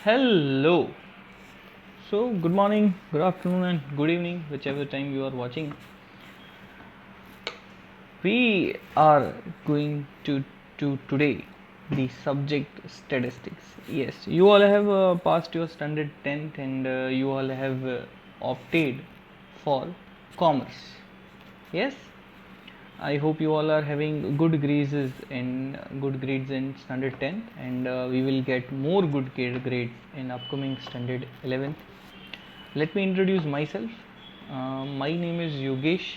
Hello. So, good morning, good afternoon, and good evening, whichever time you are watching. We are going to today the subject statistics. Yes, you all have passed your standard 10th and you all have opted for commerce. Yes, I hope you all are having good grades in standard 10th, and we will get more good grades in upcoming standard 11th. Let me introduce myself. My name is Yogesh,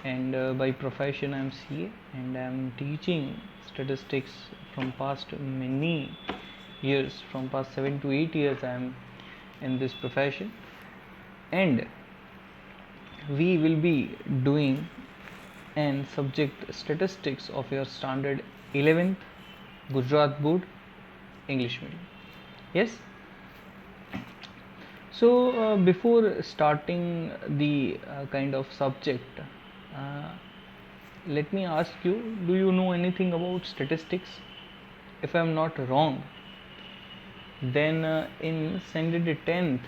and by profession I'm CA, and I'm teaching statistics from past many years. From past 7 to 8 years, I'm in this profession, and we will be doing and subject statistics of your standard 11th Gujarat board English medium. Yes. So before starting the kind of subject, uh, let me ask you, do you know anything about statistics? If I am not wrong, then in standard 10th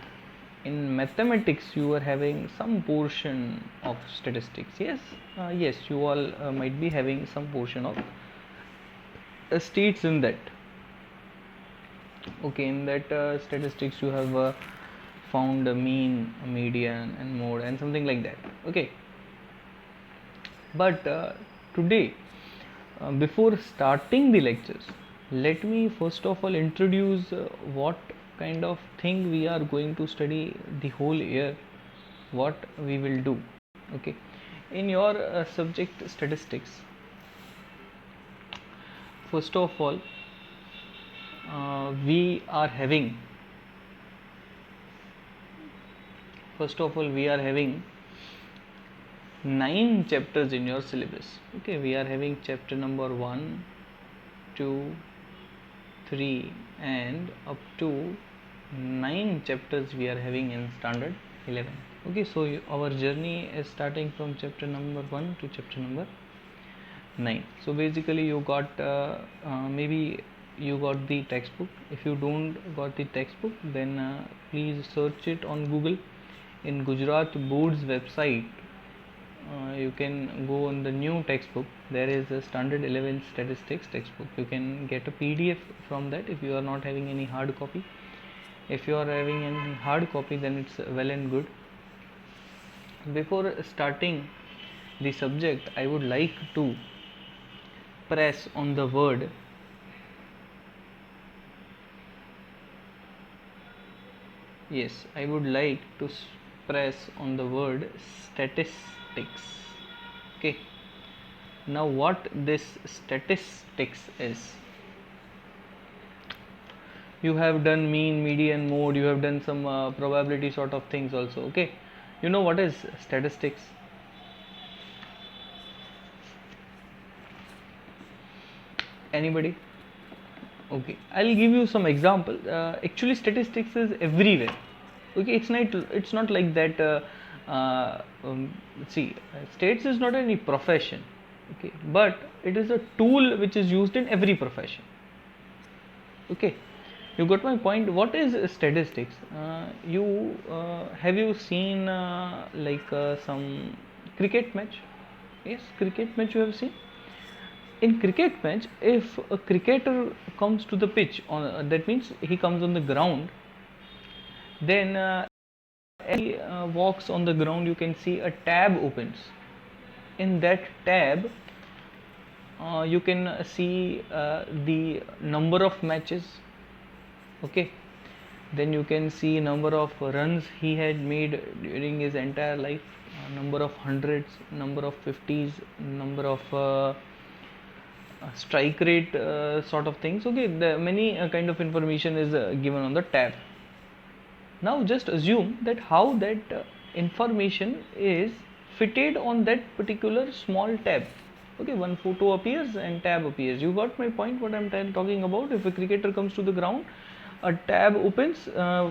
in mathematics you are having some portion of statistics. Yes, yes, you all might be having some portion of states in that. Okay, in that statistics you have found a mean, a median, and mode, and something like that. Okay, but today, before starting the lectures, let me first of all introduce what kind of thing we are going to study the whole year, what we will do. Okay, in your subject statistics, first of all, we are having first of all we are having 9 chapters in your syllabus. Okay, we are having chapter number 1, 2, 3, and up to 9 chapters we are having in standard 11. Okay, so our journey is starting from chapter number 1 to chapter number 9. So basically you got maybe you got the textbook. If you don't got the textbook, then please search it on Google. In Gujarat board's website, you can go on the new textbook. There is a standard 11 statistics textbook. You can get a PDF from that if you are not having any hard copy. If you are having any hard copy, then it's well and good. Before starting the subject, I would like to press on the word I would like to press on the word statistics. Okay, now what this statistics is, you have done mean, median, mode, you have done some probability sort of things also. Okay, you know what is statistics? Anybody? Okay, I'll give you some example. Actually statistics is everywhere. Okay, it's not like that. See, states is not any profession. Okay, but it is a tool which is used in every profession. Okay, you got my point. What is statistics? You have you seen like some cricket match? Yes, cricket match you have seen. In cricket match, if a cricketer comes to the pitch, on that means he comes on the ground, then as he walks on the ground, you can see a tab opens. In that tab, you can see the number of matches. Okay, then you can see number of runs he had made during his entire life, number of hundreds, number of 50s, number of strike rate sort of things. Okay, the many kind of information is given on the tab. Now just assume that how that information is fitted on that particular small tab. Okay, one photo appears and tab appears. You got my point what I'm talking about. If a cricketer comes to the ground, a tab opens,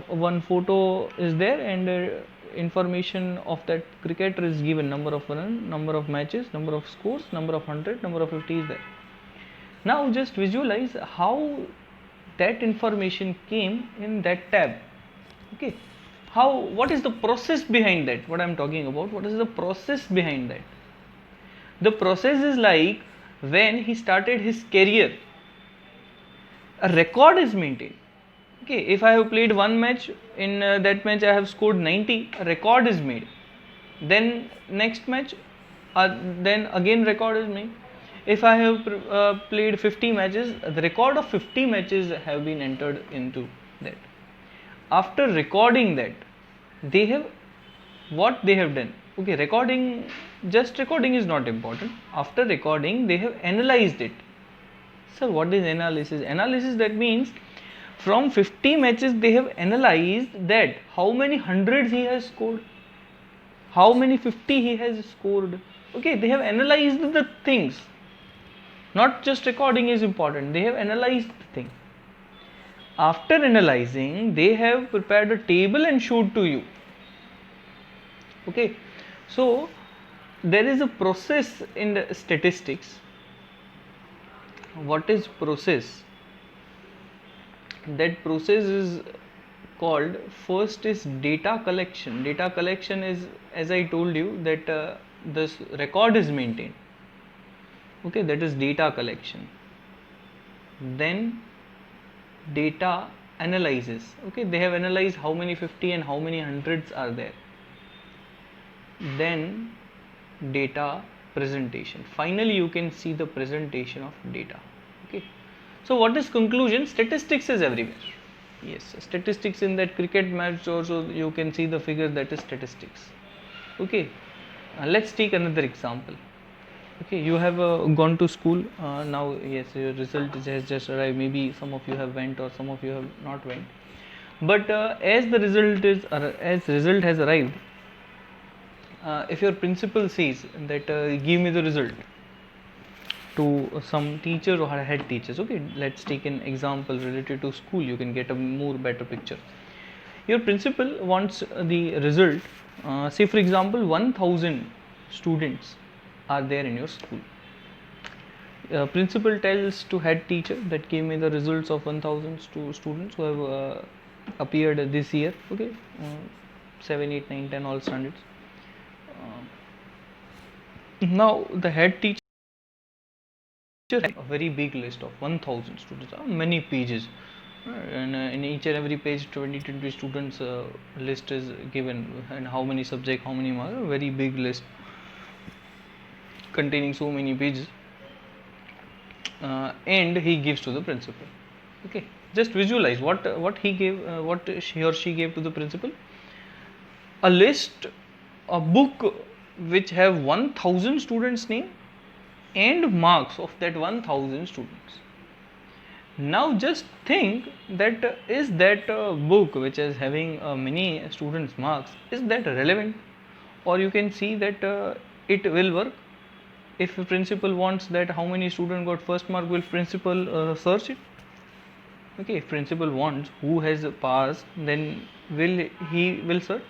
one photo is there, and information of that cricketer is given: number of runs, number of matches, number of scores, number of 100, number of 50 is there. Now just visualize how that information came in that tab. Okay, what is the process behind that? What I'm talking about, what is the process behind that? The process is like when he started his career, a record is maintained. Okay, if I have played one match, in that match I have scored 90, a record is made. Then next match, then again record is made. If I have played 50 matches, the record of 50 matches have been entered into that. After recording that, they have, what they have done, okay, recording, just recording is not important. After recording, they have analyzed it. Sir, what is analysis? Analysis, that means from 50 matches they have analyzed that how many hundreds he has scored, how many 50 he has scored. Okay, they have analyzed the things. Not just recording is important, they have analyzed the thing. After analyzing, they have prepared a table and showed to you. Okay, so there is a process in the statistics. What is process? That process is called, first is data collection. Data collection is, as I told you, that this record is maintained. Okay, that is data collection. Then data analysis. Okay, they have analyzed how many 50 and how many hundreds are there. Then data presentation. Finally, you can see the presentation of data. Okay, so what is conclusion? Statistics is everywhere. Yes, statistics in that cricket match also you can see the figure, that is statistics. Okay, let's take another example. Okay, you have gone to school now. Yes, your result has just arrived. Maybe some of you have went or some of you have not went. But as the result is as result has arrived, if your principal says that give me the result to some teacher or head teachers. Okay, let's take an example related to school. You can get a more better picture. Your principal wants the result. Say for example, 1000 students are there in your school. Principal tells to head teacher that give me the results of 1000 students who have appeared this year. Okay, 7, 8, 9, 10 all standards. Now the head teacher has a very big list of 1000 students, many pages, and in each and every page 20 students list is given, and how many subject, how many marks, a very big list containing so many pages, and he gives to the principal. Okay, just visualize what he gave, what he or she gave to the principal. A list, a book which have 1000 students name and marks of that 1000 students. Now just think that is that book which is having many students marks, is that relevant? Or you can see that it will work. If principal wants that how many students got first mark, will principal search it? Okay, if principal wants who has passed, then he will search.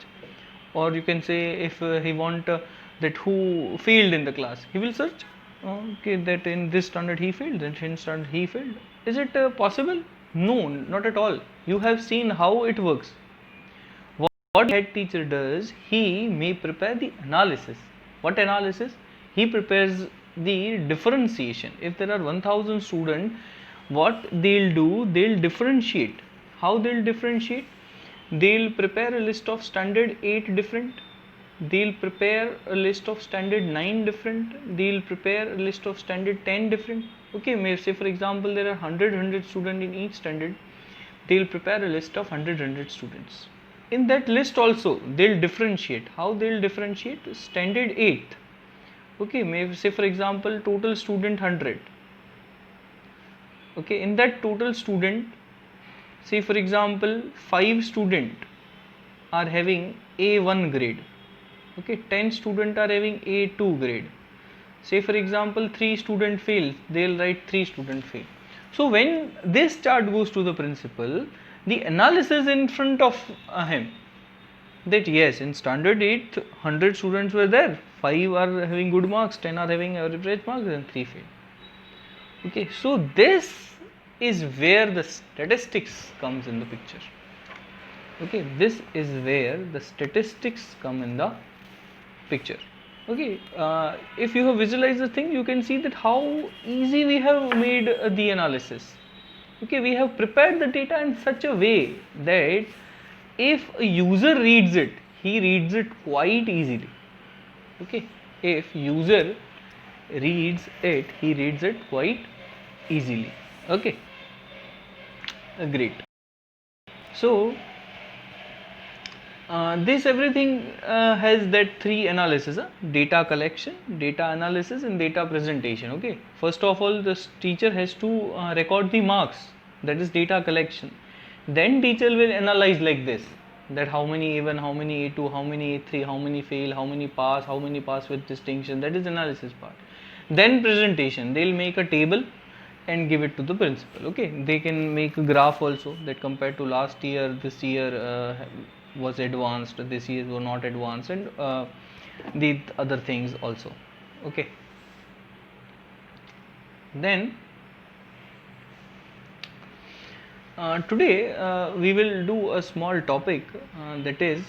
Or you can say if he want that who failed in the class, he will search. Okay, that in this standard he failed, that in standard he failed. Is it possible? No, not at all. You have seen how it works. What head teacher does, he may prepare the analysis. What analysis? He prepares the differentiation. If there are 1000 students, what they'll do, they'll differentiate. How they'll differentiate? They'll prepare a list of standard 8 different, they'll prepare a list of standard 9 different, they'll prepare a list of standard 10 different. Okay, may say for example there are 100 students in each standard, they'll prepare a list of 100 students. In that list also they'll differentiate. How they'll differentiate? Standard 8. Okay, may say for example total student 100. Okay, in that total student, say for example 5 students are having A1 grade. Okay, 10 students are having A2 grade. Say for example 3 students fail, they'll write 3 students fail. So when this chart goes to the principal, the analysis in front of him, that yes, in standard 8 100 students were there, 5 are having good marks, 10 are having average marks, and 3 fail. Okay, so this is where the statistics comes in the picture. Okay, this is where the statistics come in the picture. Okay, if you have visualized the thing, you can see that how easy we have made the analysis. Okay, we have prepared the data in such a way that if a user reads it, he reads it quite easily. Okay, if user reads it, he reads it quite easily. Okay, great. So this everything has that three analysis: data collection, data analysis, and data presentation. Okay, first of all, this teacher has to record the marks, that is data collection. Then teacher will analyze like this, that how many A1, how many A2, how many A3, how many fail, how many pass with distinction, that is analysis part. Then presentation, they'll make a table and give it to the principal. Okay, they can make a graph also, that compared to last year, this year was advanced, this year were not advanced, and the other things also. Okay, then today we will do a small topic, that is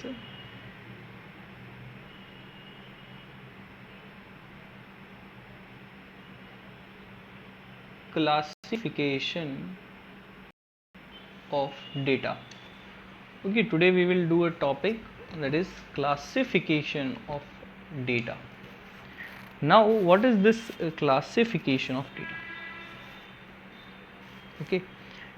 classification of data. Okay, today we will do a topic, that is classification of data. Now, what is this classification of data? Okay,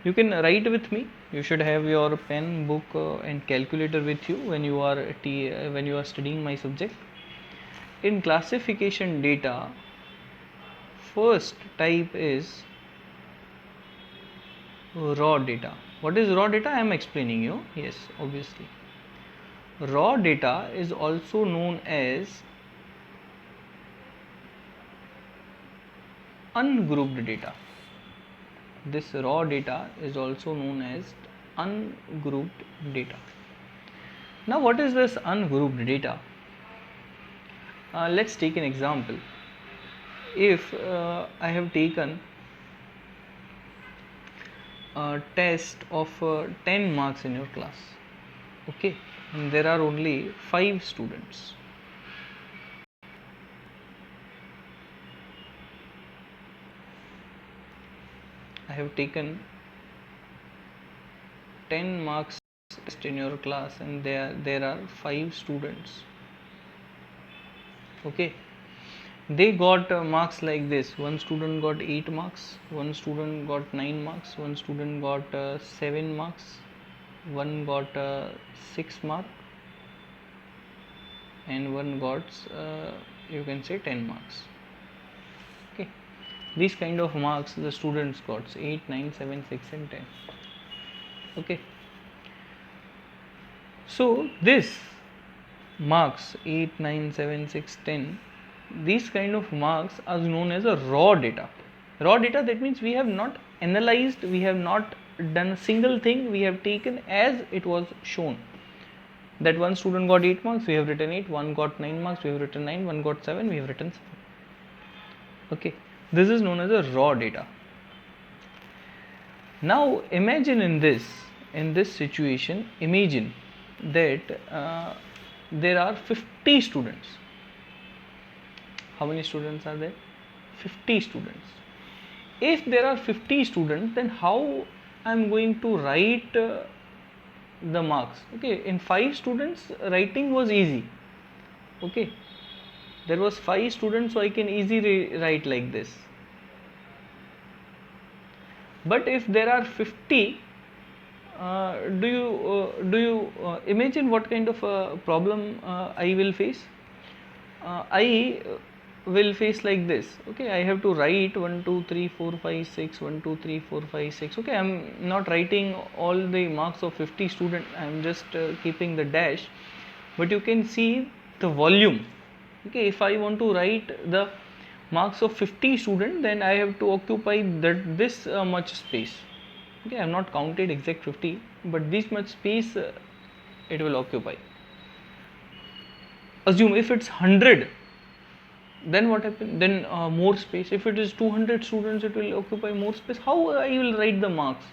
you can write with me. You should have your pen, book, and calculator with you when you are studying my subject. In classification data, first type is raw data. What is raw data? I am explaining you. Yes, obviously. Raw data is also known as ungrouped data. This raw data is also known as ungrouped data. Now, what is this ungrouped data? Let's take an example. If I have taken a test of 10 marks in your class, okay, and there are only 5 students. I have taken 10 marks test in your class and there are 5 students. Okay, they got marks like this: one student got 8 marks, one student got 9 marks, one student got 7 marks, one got 6 mark, and one got you can say 10 marks. Okay, these kind of marks the students got: 8, 9, 7, 6, and 10. Okay, so this marks 8, 9, 7, 6, 10, these kind of marks are known as a raw data. Raw data, that means we have not analyzed, we have not done a single thing, we have taken as it was shown. That one student got 8 marks, we have written 8, one got 9 marks, we have written 9, one got 7, we have written 7. Okay, this is known as a raw data. Now imagine in this situation, imagine that there are 50 students. How many students are there? 50 students. If there are 50 students, then how I am going to write the marks? Okay, in 5 students writing was easy. Okay, there was 5 students, so I can easily write like this. But if there are 50, do you imagine what kind of problem I will face? I will face like this. Okay, I have to write 1 2 3 4 5 6, 1 2 3 4 5 6. Okay, I am not writing all the marks of 50 student, I am just keeping the dash, but you can see the volume. Okay, if I want to write the marks of 50 student, then I have to occupy this much space. Okay, I have not counted exact 50, but this much space it will occupy. Assume if it's 100, then what happened? Then more space. If it is 200 students, it will occupy more space. How I will write the marks?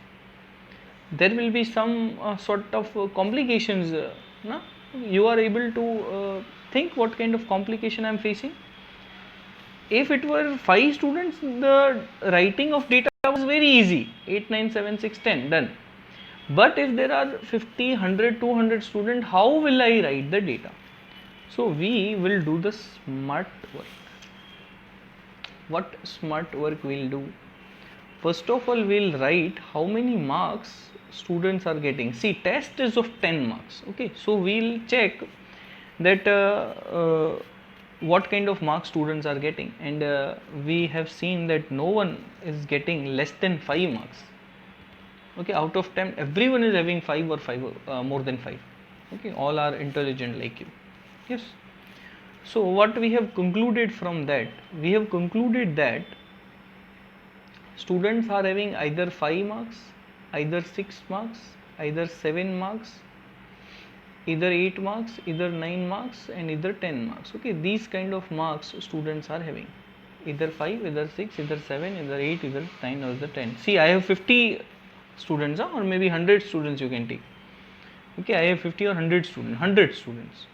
There will be some sort of complications. Na? You are able to think what kind of complication I am facing. If it were 5 students, the writing of data was very easy. 8, 9, 7, 6, 10, done. But if there are 50, 100, 200 students, how will I write the data? So we will do the smart work. What smart work we'll do? First of all, we'll write how many marks students are getting. See, test is of 10 marks. Okay, so we'll check that what kind of marks students are getting, and we have seen that no one is getting less than 5 marks. Okay, out of 10, everyone is having 5 or 5 more than 5. Okay, all are intelligent like you. Yes. So what we have concluded from that? We have concluded that students are having either 5 marks, either 6 marks, either 7 marks, either 8 marks, either 9 marks, and either 10 marks. Okay, these kind of marks students are having, either 5, either 6, either 7, either 8, either 9, or either 10. See, I have 50 students, or maybe 100 students you can take. Okay, I have 50 or 100 students,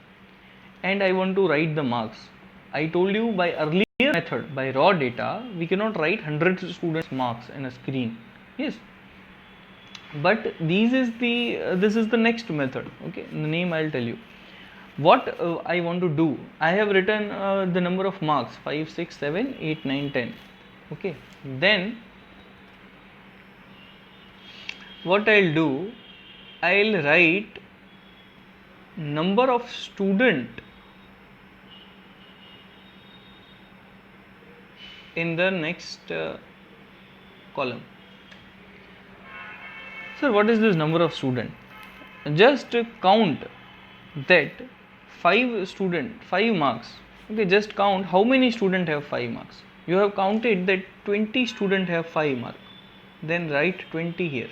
and I want to write the marks. I told you by earlier method, by raw data, we cannot write 100 students marks in a screen. Yes, but this is the next method. Okay, the name I'll tell you. What I want to do, I have written the number of marks 5, 6, 7, 8, 9, 10. Okay, then what I'll do, I'll write number of student in the next column. Sir, what is this number of student? Just count that 5 marks. Okay, just count how many students have 5 marks. You have counted that 20 students have 5 marks. Then write 20 here.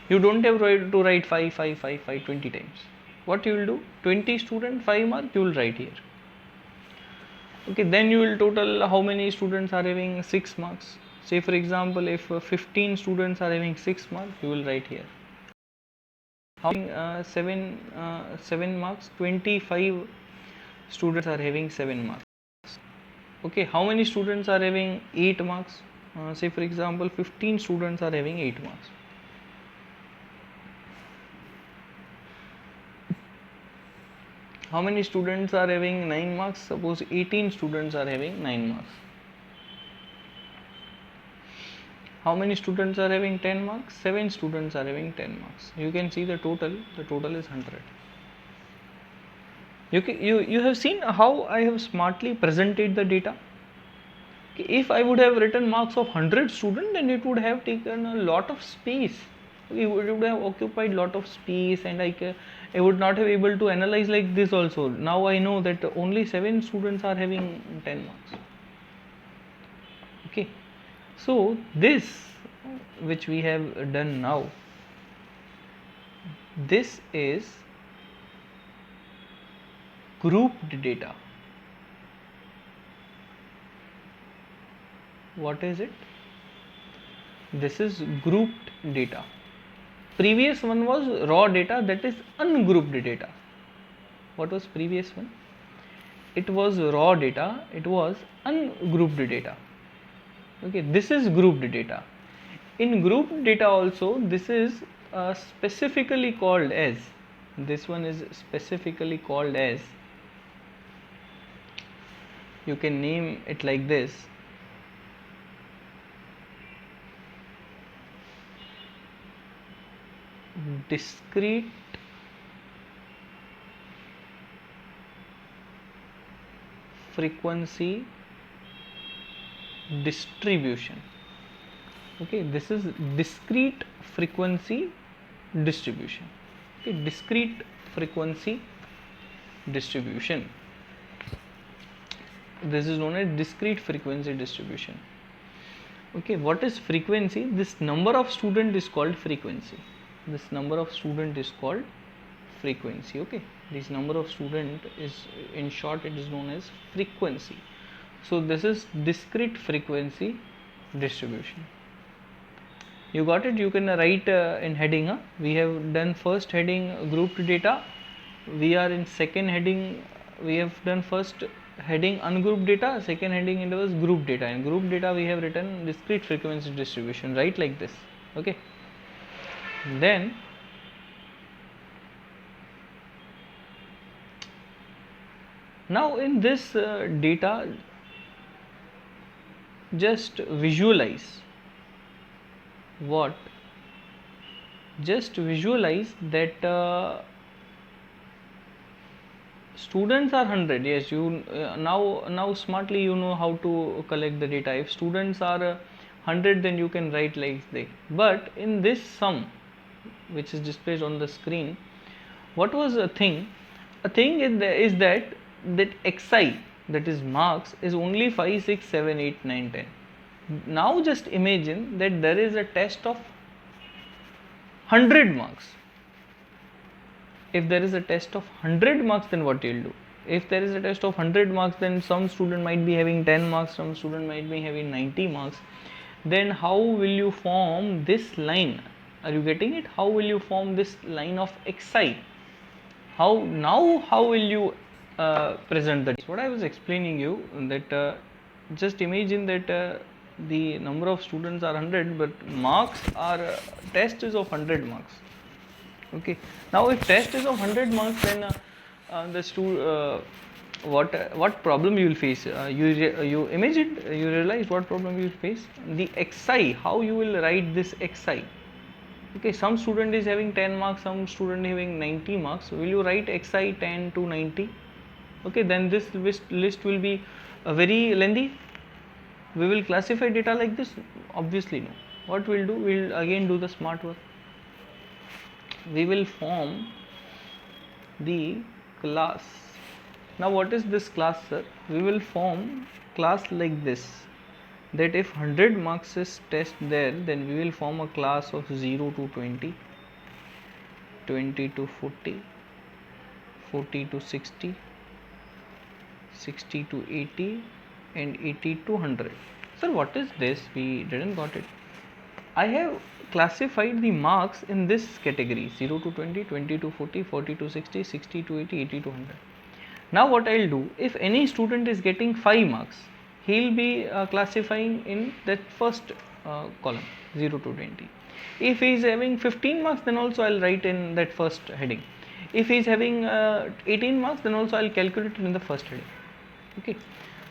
You don't have to write 5, 5, 5, 5 20 times. What you will do? 20 student 5 mark you will write here. Okay, then you will total how many students are having 6 marks. Say for example, if 15 students are having 6 marks, you will write here. How many 7 marks? 25 students are having 7 marks. Okay, how many students are having 8 marks? Say for example, 15 students are having 8 marks. How many students are having 9 marks? Suppose 18 students are having 9 marks. How many students are having 10 marks? 7 students are having 10 marks. You can see the total is 100. You have seen how I have smartly presented the data. If I would have written marks of 100 students, then it would have taken a lot of space. It would have occupied lot of space, and I would not have able to analyze like this also. Now I know that only 7 students are having 10 marks. Okay, so this which we have done now, this is grouped data. What is it? This is grouped data. Previous one was raw data, that is ungrouped data. What was previous one? It was raw data, it was ungrouped data. Okay, this is grouped data. In grouped data also, this is specifically called as, this one is specifically called as, you can name it like this, discrete frequency distribution. Okay, this is discrete frequency distribution. Okay, discrete frequency distribution. This is known as discrete frequency distribution. Okay, what is frequency? This number of student is called frequency. This number of student is called frequency. Okay, this number of student is, in short, it is known as frequency. So this is discrete frequency distribution. You got it? You can write in heading. We have done first heading grouped data. We are in second heading. We have done first heading ungrouped data. Second heading it was group data. In group data we have written discrete frequency distribution. Right, like this. Okay. Then now in this data, just visualize what? Just visualize that students are 100. Yes, you now smartly you know how to collect the data. If students are 100, then you can write like this. But in this sum, which is displayed on the screen, what was a thing? A thing is that xi, that is marks, is only 5, 6, 7, 8, 9, 10. Now just imagine that there is a test of 100 marks. If there is a test of 100 marks, then what you'll do? If there is a test of 100 marks, then some student might be having 10 marks, some student might be having 90 marks. Then how will you form this line? Are you getting it? How will you form this line of xi? How will you present that? What I was explaining you, that just imagine that the number of students are 100, but marks are test is of 100 marks. Okay, now if test is of 100 marks, then what problem you will face? You imagine, you realize what problem you will face. The xi, how you will write this xi? Okay, some student is having 10 marks, some student having 90 marks. Will you write xi 10 to 90? Okay, then this list will be very lengthy. We will classify data like this? Obviously no. What we'll do? We'll again do the smart work. We will form the class. Now what is this class, sir? We will form class like this, that if 100 marks is test there, then we will form a class of 0 to 20, 20 to 40, 40 to 60, 60 to 80, and 80 to 100. Sir, what is this? We didn't got it. I have classified the marks in this category: 0 to 20, 20 to 40, 40 to 60, 60 to 80, 80 to 100. Now what I'll do, if any student is getting 5 marks, he'll be classifying in that first column, 0 to 20. If he is having 15 marks, then also I'll write in that first heading. If he is having 18 marks, then also I'll calculate it in the first heading. Okay.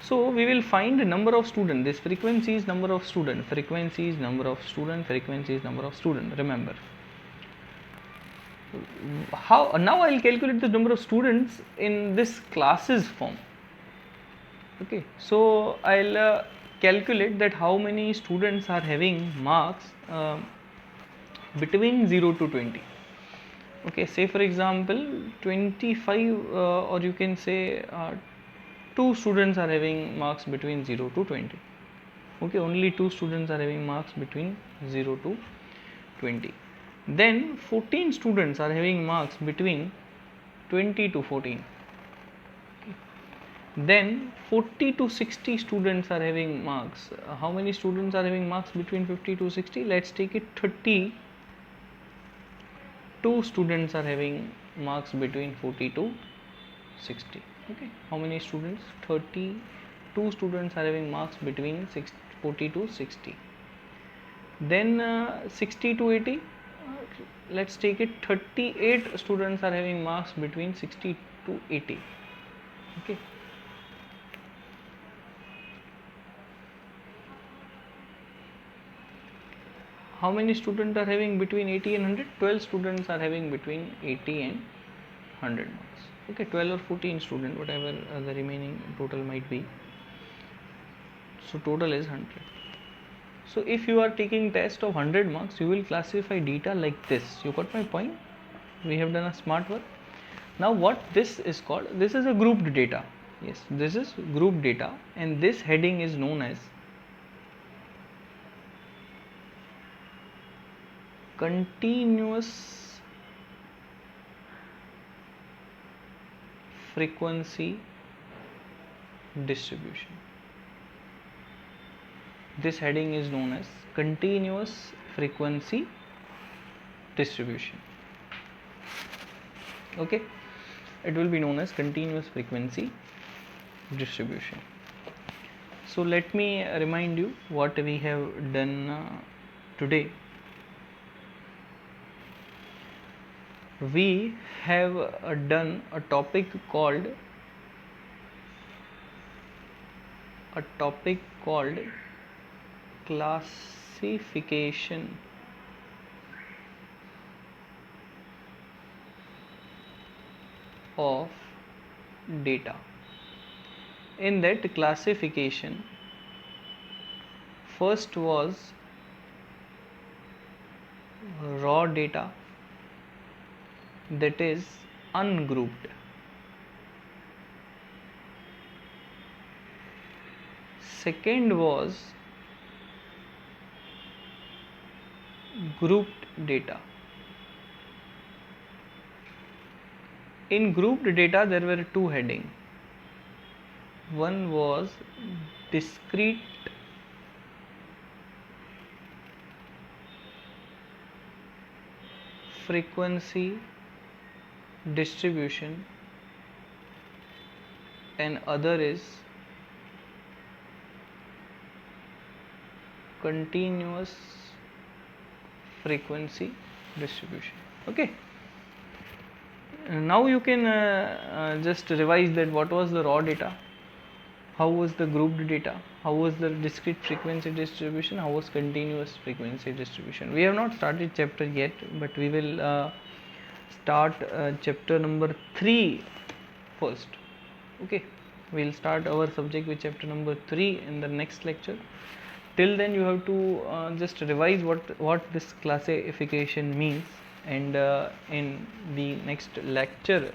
So we will find the number of student. This frequency is number of student. Frequency is number of student. Frequency is number of student. Remember. How now I'll calculate the number of students in this classes form. Okay. So I'll calculate that how many students are having marks between 0 to 20. Okay. Say for example 25, or you can say 2 students are having marks between 0 to 20. Okay, only 2 students are having marks between 0 to 20. Then 14 students are having marks between 20 to 14. Okay. Then 40 to 60 students are having marks. How many students are having marks between 50 to 60? Let's take it 30. 2 students are having marks between 40 to 60. Okay, how many students? 32 students are having marks between 40 to 60. Then 60 to 80, let's take it 38 students are having marks between 60 to 80. Okay. How many students are having between 80 and 100? 12 students are having between 80 and 100 marks. Okay, 12 or 14 student, whatever the remaining total might be. So total is 100. So if you are taking test of 100 marks, you will classify data like this. You got my point? We have done a smart work. Now what this is called? This is a grouped data. Yes, this is grouped data, and this heading is known as continuous frequency distribution. This heading is known as continuous frequency distribution. Okay, it will be known as continuous frequency distribution. So let me remind you what we have done today. We have done a topic called classification of data. In that classification, first was raw data, that is ungrouped. Second was grouped data. In grouped data there were two headings. One was discrete frequency distribution and other is continuous frequency distribution. Okay, now you can just revise that what was the raw data, how was the grouped data, how was the discrete frequency distribution, how was continuous frequency distribution. We have not started chapter yet, but we will start chapter number 3 first. Okay, we will start our subject with chapter number 3 in the next lecture. Till then you have to just revise what this classification means, and in the next lecture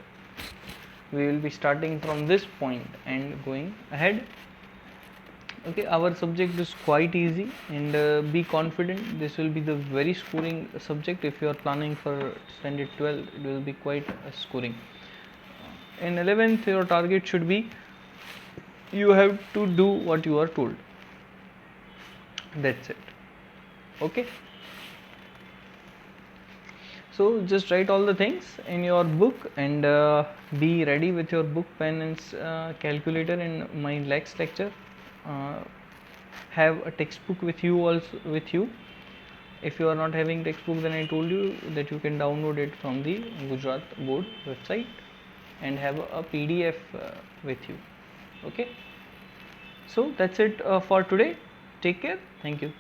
we will be starting from this point and going ahead. Okay, our subject is quite easy, and be confident, this will be the very scoring subject. If you are planning for standard 12, it will be quite scoring. In 11th your target should be, you have to do what you are told, that's it. Okay, so just write all the things in your book and be ready with your book, pen and calculator in my next lecture. Have a textbook with you also with you. If you are not having textbook, then I told you that you can download it from the Gujarat board website and have a PDF with you. Okay, so that's it for today. Take care. Thank you.